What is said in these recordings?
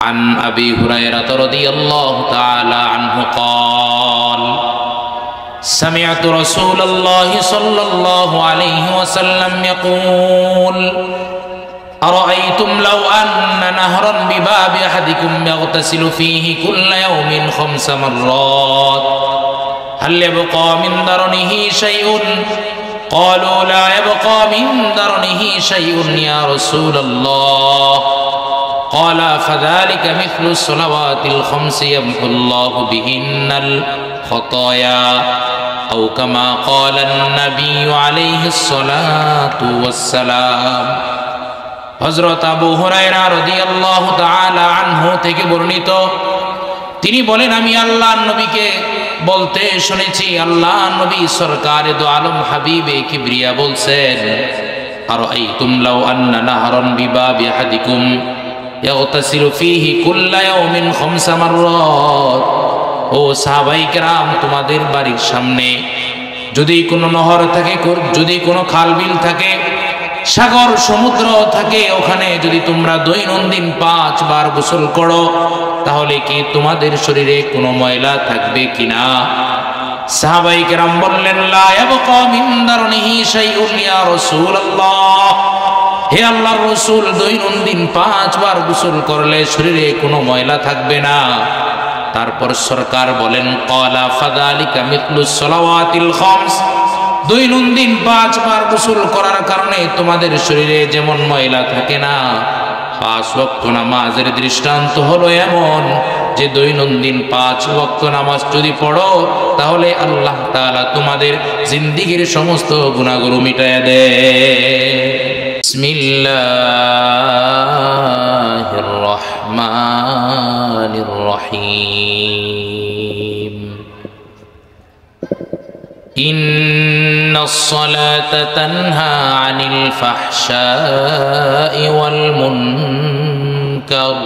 عن أبي هريرة رضي الله تعالى عنه قال سمعت رسول الله صلى الله عليه وسلم يقول أرأيتم لو أن نهرا بباب أحدكم يغتسل فيه كل يوم 5 مرات هل يبقى من درنه شيء؟ قالوا لا يبقى من درنه شيء يا رسول الله. قال فذلك مثل الصلوات الخمس يمحو الله بهن الخطايا أو كما قال النبي عليه الصلاة والسلام. হযরত আবু হুরায়রা রাদিয়াল্লাহু তাআলা আনহু থেকে বর্ণিত, তিনি বলেন, আমি আল্লাহর নবীকে বলতে শুনেছি, আল্লাহর নবী সরকারে দো আলম হাবিবে কিবরিয়া বলছেন, আরাইতুম লাউ আন্না নাহরান বিবাবি আহাদিকুম ইয়াগতাসিলু ফীহি কুল্লা ইয়াউমিন 5 মাররাত। ও সাহাবায়ে কেরাম, তোমাদের বাড়ির সামনে যদি কোনো নহর থাকে, যদি কোনো খাল বিল থাকে, সাগর সমুদ্র থাকে, ওখানে যদি তোমরা দৈনন্দিন 5 বার গোসল করো, তাহলে কি তোমাদের শরীরে কোনো ময়লা থাকবে কিনা? সাহাবায়ে কেরাম বললেন, লা ইয়াবকা মিন দারনিহি শাইউন ইয়া রাসূলুল্লাহ। হে আল্লাহর রাসূল, দৈনন্দিন 5 বার গোসল করলে শরীরে কোনো ময়লা থাকবে না। তারপর সরকার বলেন, ক্বালা ফাযালিকা মিথলুস সালাওয়াতিল খামস। দৈনন্দিন 5 বার গোসল করার কারণে তোমাদের শরীরে যেমন ময়লা থাকে না, 5 ওয়াক্ত নামাজের দৃষ্টান্ত হলো এমন যে দৈনন্দিন 5 ওয়াক্ত নামাজ যদি পড়ো, তাহলে আল্লাহ তাআলা তোমাদের জিন্দেগীর সমস্ত গুনাহগুলো মিটায়া দেয়। বিসমিল্লাহির রহমানির রহিম। ইন্নাস সালাতা তানহা আনিল ফাহশাই ওয়াল মুনকার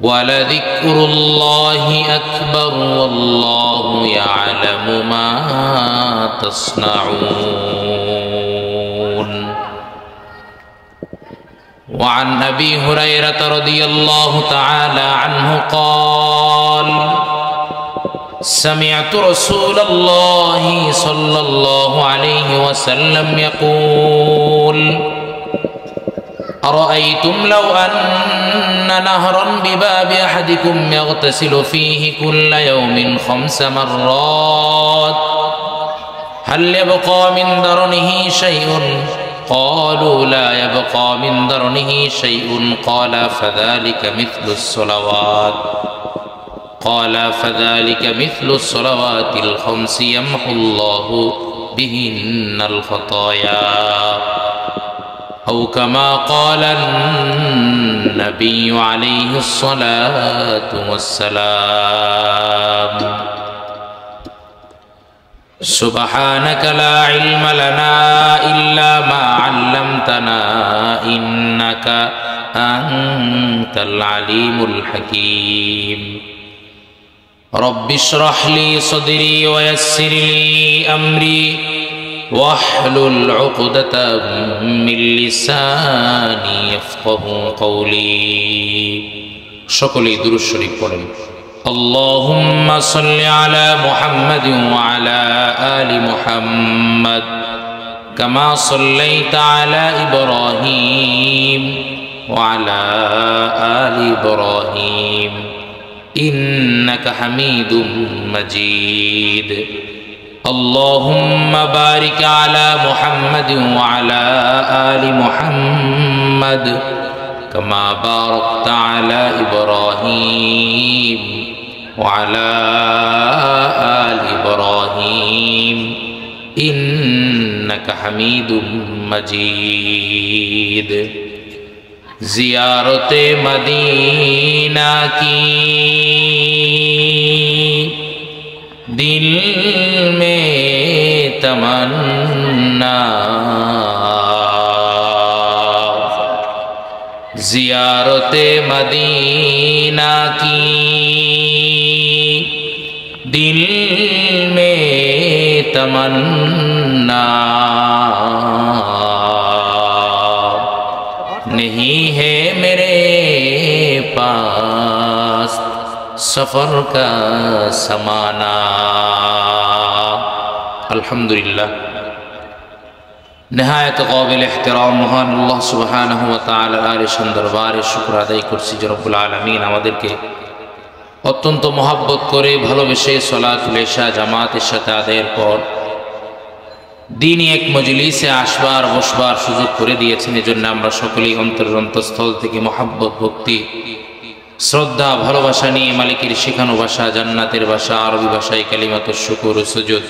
ওয়ালাযিকরুল্লাহি আকবার ওয়াল্লাহু ইয়ালামু মা তাসনাউন। وعن أبي هريرة رضي الله تعالى عنه قال سمعت رسول الله صلى الله عليه وسلم يقول أرأيتم لو أن نهرا بباب أحدكم يغتسل فيه كل يوم 5 مرات هل يبقى من درنه شيء؟ قالوا لا يبقى من درنه شيء. قال فذلك مثل الصلوات الصلوات الخمس يمحو الله بهن الخطايا أو كما قال النبي عليه الصلاة والسلام. سبحانك لا علم لنا إلا ما علمتنا إنك أنت العليم الحكيم. رب اشرح لي صدري ويسر لي أمري واحلل عقدة من لساني يفقه قولي. সকলেই দুরূদ শরীফ পড়েন। اللهم صل على محمد وعلى آل محمد كما صليت على إبراهيم وعلى آل إبراهيم إنك حميد مجيد. اللهم بارك على محمد وعلى آل محمد كما باركت على إبراهيم وعلى آل إبراهيم إنك حميد مجيد. زیارت مدینہ کی دل میں تمنا، زیارت مدینہ کی دل میں تمنا، نہیں ہے میرے सफर का समाना। अल्हम्दुलिल्लाह, नहायत काबिल एहतराम महान अल्लाह सुब्हानहु व तआला आलिशान दरबारे शुक्र आदाय करছি যে রব্বুল আলামিন আমাদেরকে অত্যন্ত মহব্বত করে ভালোবেসে সলাতুল ইশা জামাতের সাথে আদায়ের পর দিনই এক মজলিসে আসবার বসবার সুযোগ করে দিয়েছেন। এজন্য আমরা সকলেই অন্তরস্থল থেকে মহব্বত, ভক্তি, শ্রদ্ধা, ভালোবাসা নিয়ে মালিকের শেখানো ভাষা, জান্নাতের ভাষা আরবি ভাষায় কালিমাতুশ শুকর ও সুজুদ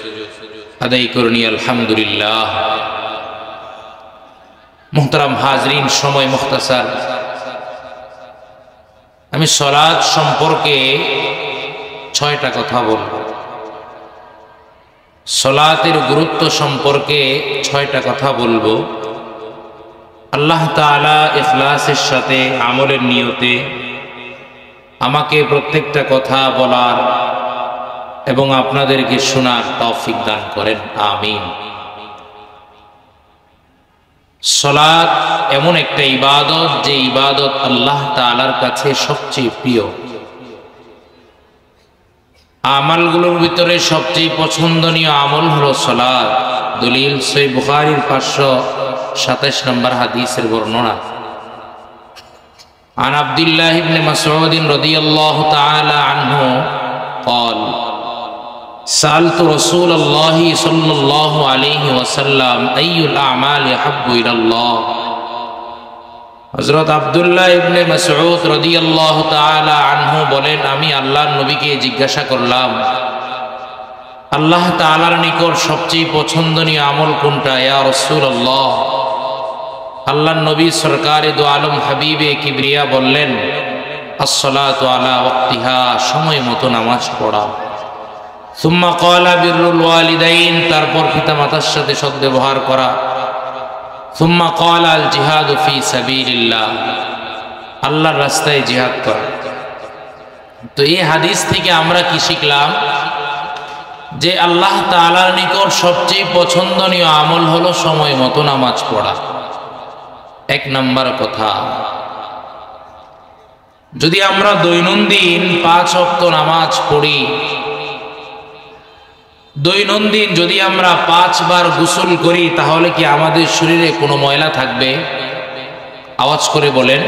আদায় করনি আলহামদুলিল্লাহ। মুহতারাম হাজরিন, সময় মুখতাসার, আমি সালাত সম্পর্কে 6টা কথা বলব। সালাতের গুরুত্ব সম্পর্কে 6টা কথা বলবো। আল্লাহ তাআলা ইখলাসের সাথে আমলের নিয়তে আমাকে প্রত্যেকটা কথা বলার এবং আপনাদেরকে শোনার তৌফিক দান করেন, আমিন। সালাত এমন একটা ইবাদত যে ইবাদত আল্লাহ তাআলার কাছে সবচেয়ে প্রিয়। আমলগুলোর ভিতরে সবচেয়ে পছন্দনীয় আমল হলো সালাত। দলিল সহিহ বুখারীর 527 নম্বর হাদিসের বর্ণনা। عن عبد الله بن مسعود رضي الله تعالى عنه قال سألت رسول الله صلى الله عليه وسلم أي الأعمال أحب إلى الله। হযরত আব্দুল্লাহ ইবনে মাসউদ রাদিয়াল্লাহু তাআলা আনহু বলেন, আমি আল্লাহর নবীকে জিজ্ঞাসা করলাম, আল্লাহ তাআলার নিকট সবচেয়ে পছন্দনীয় আমল কোনটা ইয়া রাসূলুল্লাহ? আল্লাহর নবী সরকারে দু আলম হাবিবে কিবরিয়া বললেন, আসসালাতু আলা ওয়াক্তিহা, সময় মতো নামাজ পড়া। সুম্মা ক্বালা বিররুল ওয়ালিদাইন, তারপর পিতামাতার সাথে সদ্ব্যবহার করা। সুম্মা ক্বালা আল জিহাদু ফি সাবিলিল্লাহ, আল্লাহর রাস্তায় জিহাদ করা। তো এই হাদিস থেকে আমরা কি শিখলাম? যে আল্লাহ তাআলার নিকট সবচেয়ে পছন্দনীয় আমল হলো সময় মতো নামাজ পড়া। 1 নাম্বার কথা, যদি আমরা দৈনন্দিন 5 ওয়াক্ত নামাজ পড়ি, দৈনন্দিন যদি আমরা 5 বার গোসল করি, তাহলে কি আমাদের শরীরে কোনো ময়লা থাকবে? আওয়াজ করে বলেন।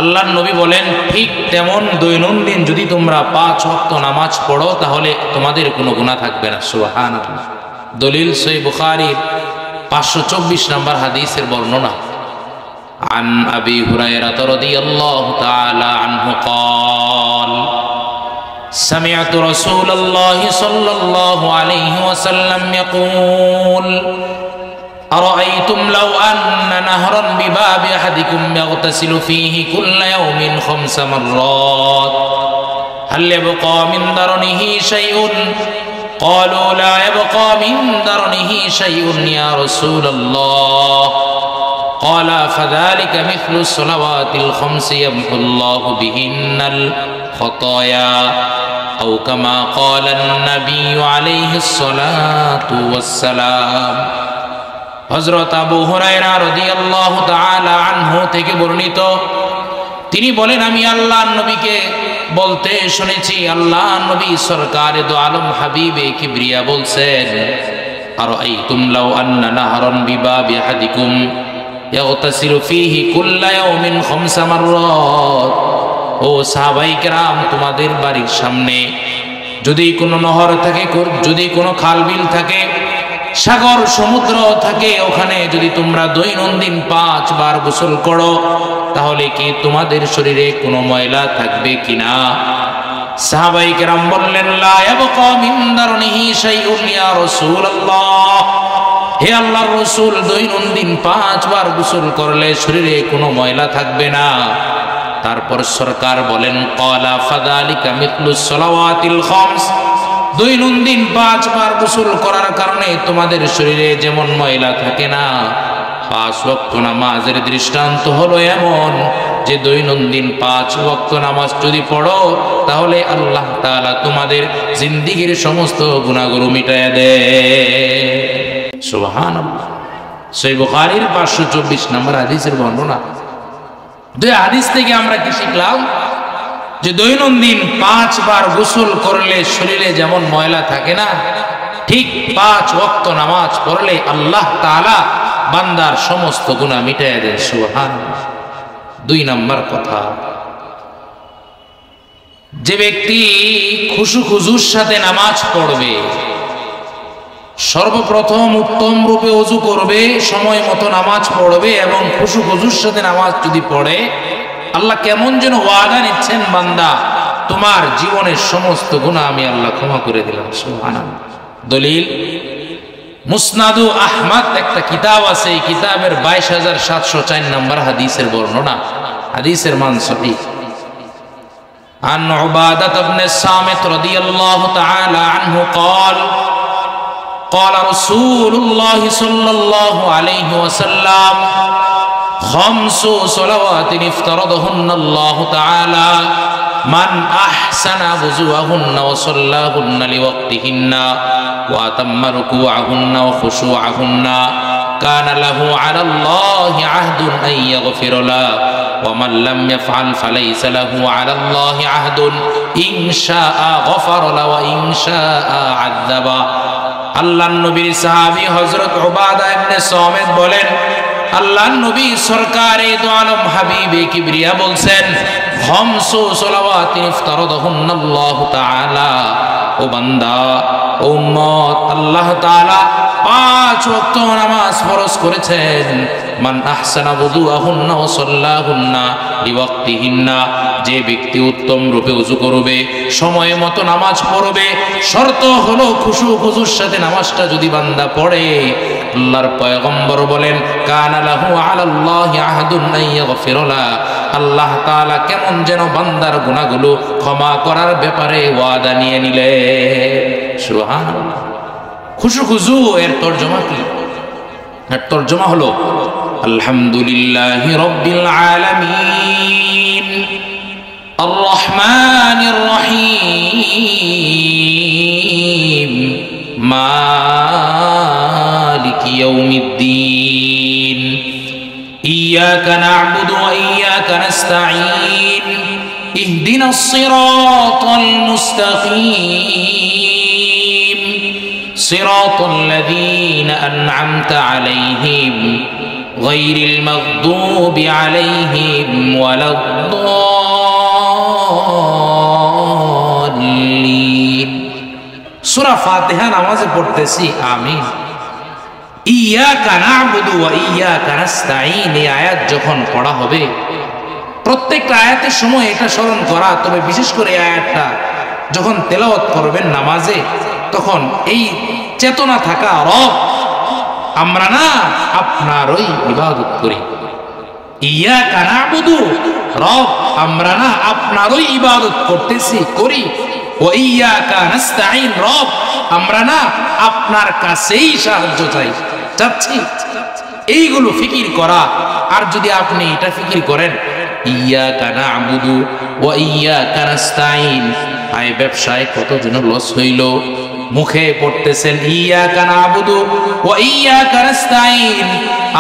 আল্লাহর নবী বলেন, ঠিক তেমন দৈনন্দিন যদি তোমরা 5 ওয়াক্ত নামাজ পড়ো, তাহলে তোমাদের কোনো গুনাহ থাকবে না। সুবহানাল্লাহ। দলিল সহিহ বুখারীর 524 নম্বর হাদিসের বর্ণনা। عن أبي هريرة رضي الله تعالى عنه قال سمعت رسول الله صلى الله عليه وسلم يقول أرأيتم لو أن نهرا بباب أحدكم يغتسل فيه كل يوم 5 مرات هل يبقى من درنه شيء؟ قالوا لا يبقى من درنه شيء يا رسول الله قال فذلك مثل الصلوات الخمس يمحو الله بهن الخطايا أو كما قال النبي عليه الصلاة والسلام। হযরত আবু হুরায়রা রাদিয়াল্লাহু তাআলা আনহু থেকে বর্ণিত, তিনি বলেন, আমি আল্লাহর নবীকে বলতে শুনেছি, আল্লাহর নবী সরকারে দু আলম হাবিবে কিবরিয়া বলছেন, আরাইতুম লাউ আন্না নাহরান বিবাবি আহাদিকুম ইয়াগতাসিলু ফীহি কুল্লা ইয়াউমিন 5 মাররাত। ও সাহাবায়ে কেরাম, তোমাদের বাড়ির সামনে যদি কোনো নহর থাকে, যদি কোনো খাল বিল থাকে, সাগর সমুদ্র থাকে, ওখানে যদি তোমরা দৈনন্দিন 5 বার গোসল করো, তাহলে কি তোমাদের শরীরে কোনো ময়লা থাকবে কিনা? সাহাবায়ে কেরাম বললেন, লা ইয়াবকা মিন দারনিহি শাইউন ইয়া রাসূলুল্লাহ, হে আল্লাহর রাসূল, দৈনন্দিন 5 বার গোসল করলে শরীরে কোনো ময়লা থাকবে না। তারপর সরকার বলেন, ক্বালা ফাযালিকা মিথলুস সালাওয়াতিল খামস, দৈনন্দিন 5 বার গোসল করার কারণে তোমাদের শরীরে যেমন ময়লা থাকে না, 5 ওয়াক্ত নামাজের দৃষ্টান্ত হলো এমন যে দৈনন্দিন 5 ওয়াক্ত নামাজ যদি পড়ো, তাহলে আল্লাহ তাআলা তোমাদের জিন্দেগীর সমস্ত গুনাহগুলো মিটায়া দেয়। সুবহানাল্লাহ। সহিহ বুখারীর 524 নম্বর হাদিসের বর্ণনা। দুই হাদিস থেকে আমরা কি শিখলাম? যে দৈনন্দিন 5 বার গোসল করলে শরীরে যেমন ময়লা থাকে না, ঠিক 5 ওয়াক্ত নামাজ পড়লে আল্লাহ তাআলা বান্দার সমস্ত গুনাহ মিটাইয়া দেন। সুবহানাল্লাহ। 2 নাম্বার কথা, যে ব্যক্তি খুশু খুজুর সাথে নামাজ পড়বে, সর্বপ্রথম উত্তম রূপে ওযু করবে, সময় মতো নামাজ পড়বে এবং খুশু খুজুর সাথে নামাজ যদি পড়ে, আল্লাহ কেমন যেন ওয়াদা নিচ্ছেন, বান্দা তোমার জীবনের সমস্ত গুনাহ আমি আল্লাহ ক্ষমা করে দিলাম। সুবহানাল্লাহ। দলিল মুসনাদু আহমদ একটা কিতাব আছে, এই কিতাবের 22704 নম্বর হাদিসের বর্ণনা, হাদিসের মান সহিহ। عن عبادة بن الصامت رضي الله تعالى عنه قال قال رسول الله صلى الله عليه وسلم 5 صلوات افترضهن الله تعالى من أحسن وضوءهن وصلاهن لوقتهن وأتم ركوعهن وخشوعهن كان له على الله عهد أن يغفر له ومن لم يفعل فليس له على الله عهد إن شاء غفر له وإن شاء عذب। আল্লাহর নবীর সাহাবী হযরত উবাদা ইবনে সামিত বলেন, আল্লাহর নবী সরকারে দো আলম হাবিবে কিবরিয়া বলছেন, 5 সালাওয়াত ইফতারাদাহুন্না আল্লাহু তাআলা, ও বান্দা ও উম্মত, আল্লাহ তাআলা 5 ওয়াক্ত নামাজ ফরজ করেছেন। মান আহসানা wudu'ahunna ওয়া সাল্লাহুন্না লিওয়াক্তিহিন্না, যে ব্যক্তি উত্তম রূপে ওযু করবে, সময় মতো নামাজ পড়বে, শর্ত হলো খুশু খুজুর সাথে নামাজটা যদি বান্দা পড়ে, আল্লাহর পয়গম্বর বলেন, কানা লাহু আলাল্লাহি আহদুন আইয়াগফির লাহ, আল্লাহ তাআলা কেমন যেন বান্দার গুনাহগুলো ক্ষমা করার ব্যাপারে ওয়াদা নিয়ে নিলেন। সুবহানাল্লাহ। খুশু খুজু এর তরজমা কি? এর তরজমা হলো আলহামদুলিল্লাহি রাব্বিল আলামিন আর রহমানির রহিম মালিকি ইয়াউমিদ্দিন ইয়্যাকা না'বুদু ওয়া ইয়্যাকা নাস্তাঈন ইহদিনাস সিরাতাল মুস্তাকিম সিরাতাল লাযীনা আন'আমতা আলাইহিম গায়রিল মাগদুবি আলাইহিম ওয়ালাদ-দাল্লিন। সূরা ফাতিহা নামাজে পড়তেছি, আমিন। ইয়্যাকা না'বুদু ওয়া ইয়্যাকা নাস্তাঈন, এই আয়াত যখন পড়া হবে, প্রত্যেকটা আয়াতের সময় এটা স্মরণ করা, তবে বিশেষ করে এই আয়াতটা যখন তেলাওয়াত করবেন নামাজে, তখন এই চেতনা থাকা, রব আমরা না আপনারই ইবাদত করি। ইয়্যাকা না'বুদু, রব আমরা না আপনারই ইবাদত করতেছি, করি। ওয়া ইয়্যাকা নাস্তাঈন, রব আমরা না আপনার কাছেই সাহায্য চাচ্ছি। এইগুলো ফিকির করা। আর যদি আপনি এটা ফিকির করেন, ইয়্যাকা না'বুদু ওয়া ইয়্যাকা নাস্তাঈন, আয় ব্যবসায় কত যেন লস হইল, মুখে পড়তেছেন ইয়্যাকা না'বুদু ওয়া ইয়্যাকা নাস্তাঈন,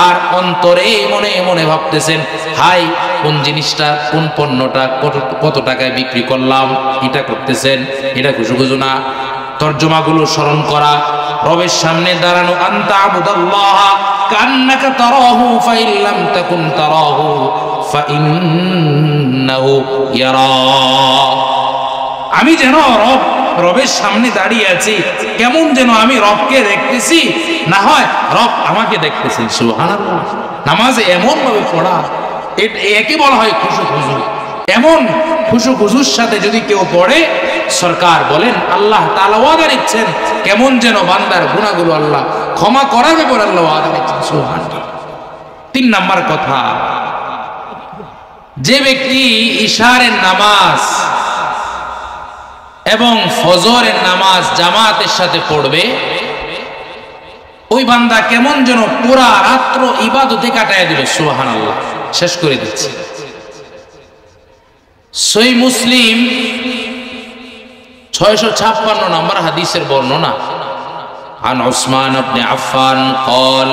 আর অন্তরে মনে মনে ভাবতেছেন, হাই কোন জিনিসটা, কোন পণ্যটা কত টাকায় বিক্রি করলাম, এটা করতেছেন, এটা খুশু খুশু না। তরজমাগুলো স্মরণ করা, রবের সামনে দাঁড়ানো, আনতা আবুদাল্লাহ কান্নাকা তারাহু ফাইন লাম তাকুন তারাহু ফাইন্নাহু ইয়ারা, আমি যেন রবের সামনে দাঁড়িয়ে আছি, কেমন যেন আমি রবকে দেখতেছি, না হয় রব আমাকে দেখতেছেন। সুবহানাল্লাহ। নামাজে এমন ভাবে পড়া, একে বলা হয় খুশু খুজু। এমন খুশু খুজুর সাথে যদি কেউ পড়ে, সরকার বলেন আল্লাহ তাআলা ওয়াদা নিচ্ছেন, কেমন যেন বান্দার গুনাহগুলো আল্লাহ ক্ষমা করার ব্যাপারে আল্লাহ ওয়াদা নিচ্ছেন। সুবহানাল্লাহ। 3 নাম্বার কথা, যে ব্যক্তি ইশারের নামাজ এবং ফজরের নামাজ জামাতের সাথে পড়বে, ওই বান্দা কেমন যেন পুরা রাত্র ইবাদতে কাটায় দিল। সুবহানাল্লাহ। শেষ করে দিচ্ছি। সহিহ মুসলিম 656 নম্বর হাদিসের বর্ণনা, عن عثمان بن عفان قال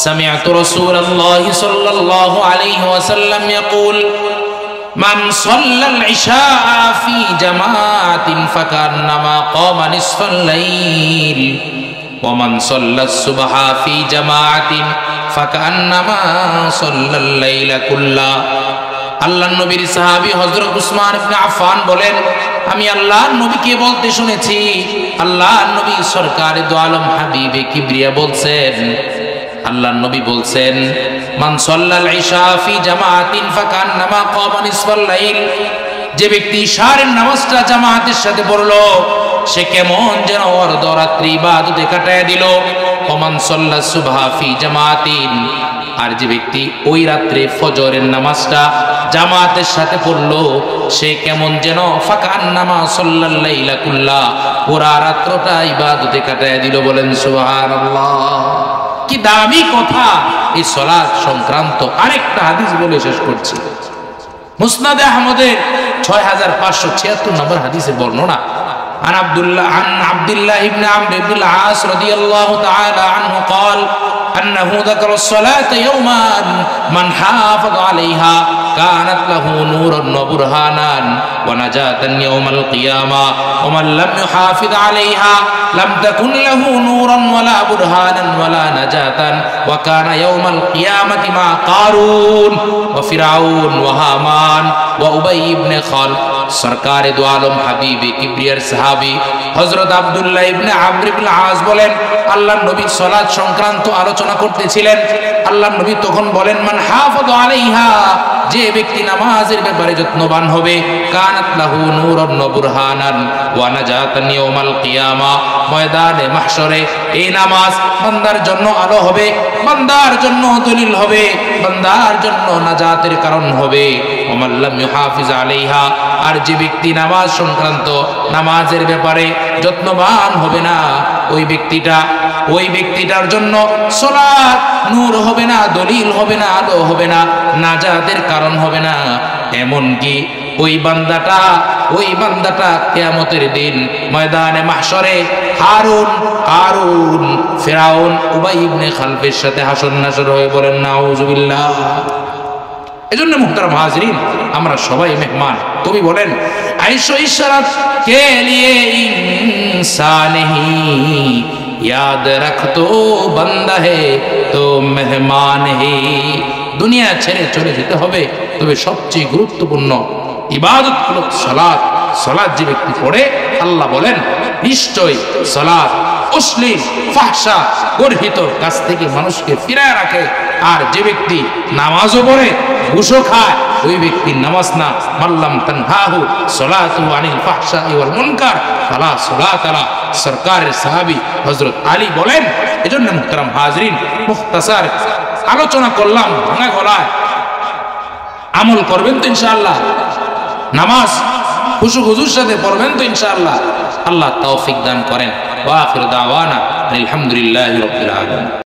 سمعت رسول الله صلى الله عليه وسلم يقول মান সাল্লাল ইশা ফি জামাতিন ফাকান্নামা ক্বামা নিসফাল লাইল ওয়া মান সাল্লাস সুবহা ফি জামাতিন ফাকান্নামা সাল্লাল লাইলা কুল্লা। আল্লাহর নবীর সাহাবী হযরত উসমান ইবনে আফফান বলেন, আমি আল্লাহর নবীকে বলতে শুনেছি, আল্লাহর নবী সরকারে দো আলম হাবিবে কিবরিয়া বলছেন, আল্লাহর নবী বলছেন, মান সাল্লাল ইশা ফি জামাতিন ফাকান্নামা ক্বামা নিসফাল লাইল, যে ব্যক্তি ইশারের নামাজটা জামাতের সাথে পড়লো সে কেমন যেন অর্ধরাত্রি ইবাদতে কাটায় দিল। ওয়া মান সাল্লাস সুবহা ফি জামাতিন, আর যে ব্যক্তি ওই রাত্রে ফজরের নামাজটা জামাতের সাথে পড়লো সে কেমন যেন ফাকান্নামা সাল্লাল লাইলা কুল্লা, পুরা রাত্রটা ইবাদতে কাটায় দিল। বলেন সুবহানাল্লাহ। কি দামি কথা এই সালাত সংক্রান্ত। আরেকটা হাদিস বলে শেষ করছি। মুসনাদ আহমদের 6576 নম্বর হাদিসের বর্ণনা। عن عبد الله بن عمرو بن العاص رضي الله تعالى عنه قال أنه ذكر الصلاة يوما من حافظ عليها كانت له نورا وبرهانا ونجاة يوم القيامة ومن لم يحافظ عليها لم تكن له نورا ولا برهانا ولا نجاة وكان يوم القيامة مع قارون وفرعون وهامان وأبي بن خلف। সরকারে দো আলম হাবিবে কিবরিয়ার সাহাবী হযরত আব্দুল্লাহ ইবনে আমর ইবনে আস বলেন, আল্লাহর নবী সালাত সংক্রান্ত আলোচনা করতেছিলেন। আল্লাহর নবী তখন বলেন, মান হাফাজ আলাইহা, যে ব্যক্তি নামাজের ব্যাপারে যত্নবান হবে, কানাত লাহু নূরুন ওয়া বুরহানান ওয়া নাজাতান ইয়াউমাল কিয়ামা, ময়দানে মাহশরে এই নামাজ বান্দার জন্য আলো হবে, বান্দার জন্য দলিল হবে, বান্দার জন্য নাজাতের কারণ হবে। ওয়া মান লাম ইউহাফিজ আলাইহা, আর যে ব্যক্তি নামাজ সংক্রান্ত নামাজের ব্যাপারে যত্নবান হবে না, ওই ব্যক্তিটার জন্য সালাত নূর হবে না, দলিল হবে না, আলো হবে না, নাজাতের কারণ হবে না। এমনকি ওই বান্দাটা কিয়ামতের দিন ময়দানে মাহশরে হারুন ফিরআউন উবাই ইবনে খালফের সাথে হাসর নাসর হয়ে বলেন নাউজুবিল্লাহ। এজন্য মুহতারাম হাজরিন, আমরা সবাই মেহমান। কবি বলেন, আইশো ইশরাত কে লিয়ে ইনসান হি याद रख तो बंदा है तो मेहमान है। দুনিয়া ছেড়ে চলে যেতে হবে, তবে সবচেয়ে গুরুত্বপূর্ণ ইবাদত হলো সালাত। সালাত যে ব্যক্তি পড়ে, আল্লাহ বলেন নিশ্চয় সালাত অশ্লীল ফাহশা গর্হিত কাজ থেকে মানুষকে ফিরায় রাখে। আর যে ব্যক্তি নামাজও পড়ে ঘুষও খায়, ওই ব্যক্তির নামাজ না। মাল্লাম তানহাহু সালাতুহু আনিল ফাহশাই ওয়াল মুনকার ফালা সালাত লা। সরকারের সাহাবী হযরত আলী বলেন। এজন্য মুহতারাম হাজরিন, মুখতাসার আলোচনা করলাম ভাঙা গলায়। আমল করবেন তো ইনশাআল্লাহ? নামাজ খুশু হুজুর সাথে পড়বেন তো ইনশাআল্লাহ? আল্লাহ তৌফিক দান করেন। ওয়া আখিরু দাওয়ানা আলহামদুলিল্লাহি রাব্বিল আলামিন।